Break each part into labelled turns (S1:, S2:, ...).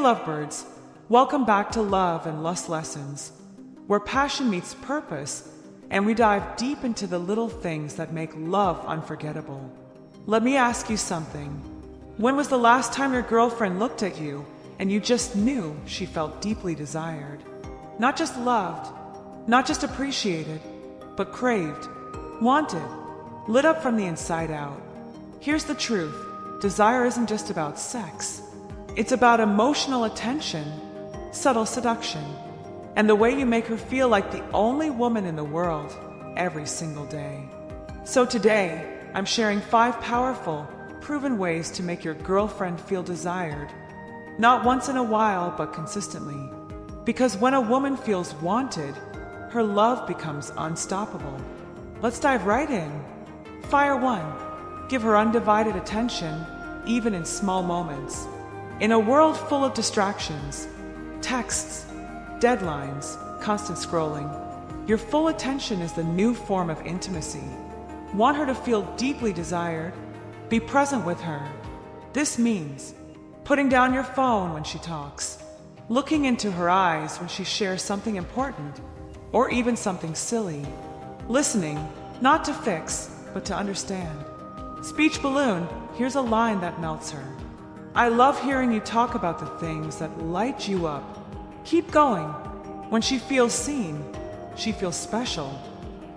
S1: lovebirds, welcome back to Love and Lust Lessons, where passion meets purpose and we dive deep into the little things that make love unforgettable. Let me ask you something. When was the last time your girlfriend looked at you and you just knew she felt deeply desired? Not just loved, not just appreciated, but craved, wanted, lit up from the inside out. Here's the truth. Desire isn't just about sex. It's about emotional attention, subtle seduction, and the way you make her feel like the only woman in the world every single day. So today, I'm sharing 5 powerful, proven ways to make your girlfriend feel desired. Not once in a while, but consistently. Because when a woman feels wanted, her love becomes unstoppable. Let's dive right in. Fire 1. Give her undivided attention, even in small moments. In a world full of distractions, texts, deadlines, constant scrolling, your full attention is the new form of intimacy. Want her to feel deeply desired? Be present with her. This means putting down your phone when she talks, looking into her eyes when she shares something important, or even something silly. Listening, not to fix, but to understand. Speech balloon, here's a line that melts her. I love hearing you talk about the things that light you up. Keep going. When she feels seen, she feels special.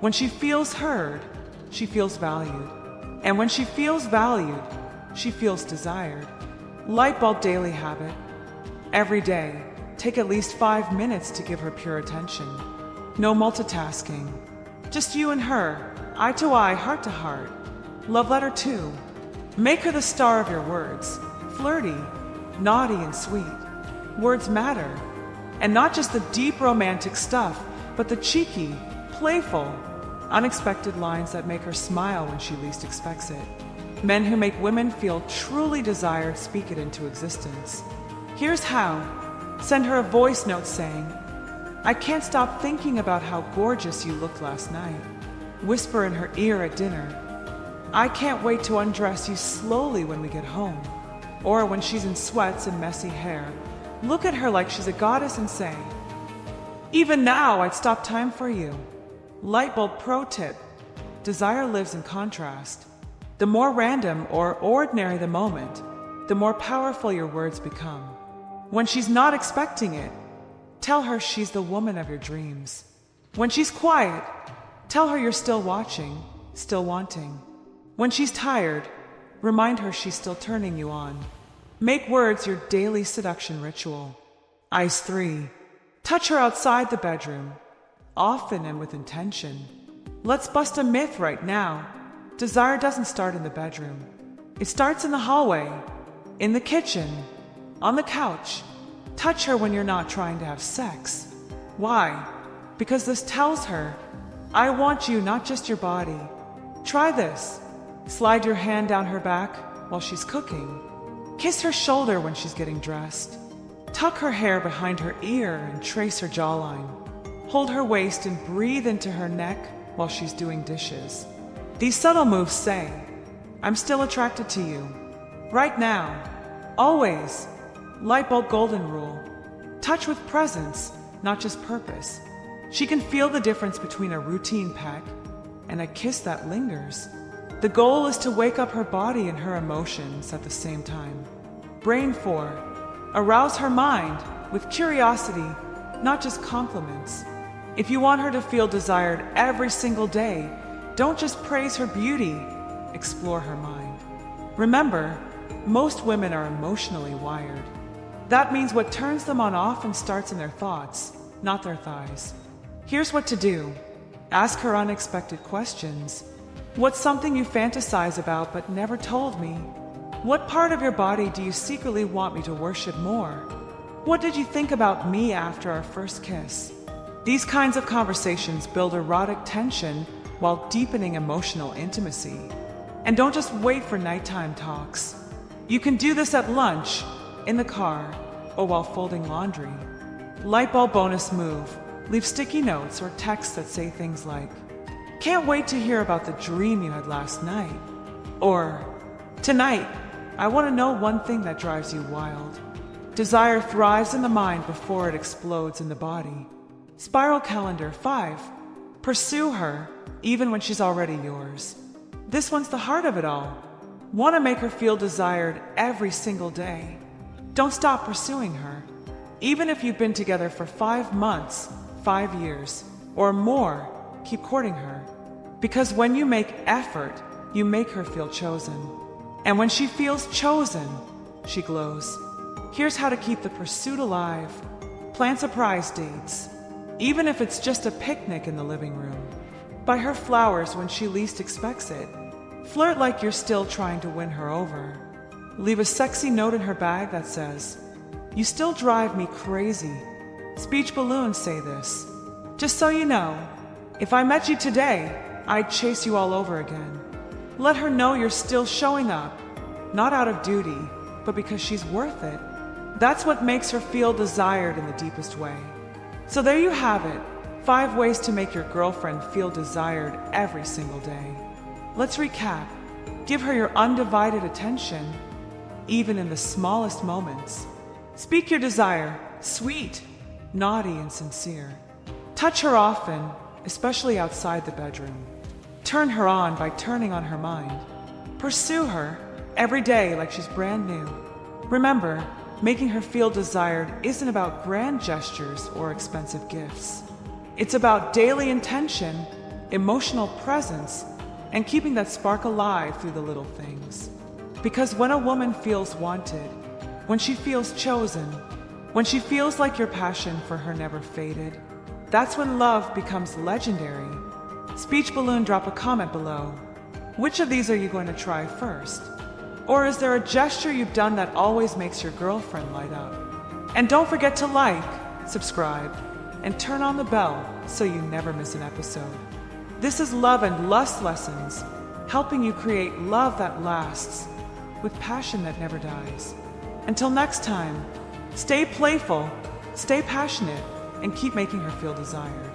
S1: When she feels heard, she feels valued. And when she feels valued, she feels desired. Lightbulb daily habit. Every day, take at least 5 minutes to give her pure attention. No multitasking. Just you and her, eye to eye, heart to heart. Love letter 2. Make her the star of your words. Flirty, naughty, and sweet. Words matter. And not just the deep romantic stuff, but the cheeky, playful, unexpected lines that make her smile when she least expects it. Men who make women feel truly desired speak it into existence. Here's how. Send her a voice note saying, I can't stop thinking about how gorgeous you looked last night. Whisper in her ear at dinner, I can't wait to undress you slowly when we get home. Or when she's in sweats and messy hair, look at her like she's a goddess and say, even now I'd stop time for you. Lightbulb pro tip. Desire lives in contrast. The more random or ordinary the moment, the more powerful your words become. When she's not expecting it, tell her she's the woman of your dreams. When she's quiet, tell her you're still watching, still wanting. When she's tired, remind her she's still turning you on. Make words your daily seduction ritual. Ice 3. Touch her outside the bedroom, often and with intention. Let's bust a myth right now. Desire doesn't start in the bedroom. It starts in the hallway, in the kitchen, on the couch. Touch her when you're not trying to have sex. Why? Because this tells her, I want you, not just your body. Try this. Slide your hand down her back while she's cooking. Kiss her shoulder when she's getting dressed. Tuck her hair behind her ear and trace her jawline. Hold her waist and breathe into her neck while she's doing dishes. These subtle moves say, I'm still attracted to you. Right now. Always. Lightbulb golden rule. Touch with presence, not just purpose. She can feel the difference between a routine peck and a kiss that lingers. The goal is to wake up her body and her emotions at the same time. Brain 4. Arouse her mind with curiosity, not just compliments. If you want her to feel desired every single day, don't just praise her beauty, explore her mind. Remember, most women are emotionally wired. That means what turns them on often starts in their thoughts, not their thighs. Here's what to do. Ask her unexpected questions. What's something you fantasize about but never told me? What part of your body do you secretly want me to worship more? What did you think about me after our first kiss? These kinds of conversations build erotic tension while deepening emotional intimacy. And don't just wait for nighttime talks. You can do this at lunch, in the car, or while folding laundry. Lightbulb bonus move. Leave sticky notes or texts that say things like, can't wait to hear about the dream you had last night. Or, tonight, I want to know one thing that drives you wild. Desire thrives in the mind before it explodes in the body. Spiral calendar 5. Pursue her, even when she's already yours. This one's the heart of it all. Want to make her feel desired every single day. Don't stop pursuing her. Even if you've been together for 5 months, 5 years, or more, keep courting her. Because when you make effort, you make her feel chosen. And when she feels chosen, she glows. Here's how to keep the pursuit alive. Plan surprise dates, even if it's just a picnic in the living room. Buy her flowers when she least expects it. Flirt like you're still trying to win her over. Leave a sexy note in her bag that says, "You still drive me crazy." Speech balloons say this. Just so you know, if I met you today, I'd chase you all over again. Let her know you're still showing up, not out of duty, but because she's worth it. That's what makes her feel desired in the deepest way. So there you have it, 5 ways to make your girlfriend feel desired every single day. Let's recap. Give her your undivided attention, even in the smallest moments. Speak your desire, sweet, naughty, and sincere. Touch her often, especially outside the bedroom. Turn her on by turning on her mind. Pursue her every day like she's brand new. Remember, making her feel desired isn't about grand gestures or expensive gifts. It's about daily intention, emotional presence, and keeping that spark alive through the little things. Because when a woman feels wanted, when she feels chosen, when she feels like your passion for her never faded, that's when love becomes legendary. Speech balloon, drop a comment below. Which of these are you going to try first? Or is there a gesture you've done that always makes your girlfriend light up? And don't forget to like, subscribe, and turn on the bell so you never miss an episode. This is Love and Lust Lessons, helping you create love that lasts with passion that never dies. Until next time, stay playful, stay passionate, and keep making her feel desired.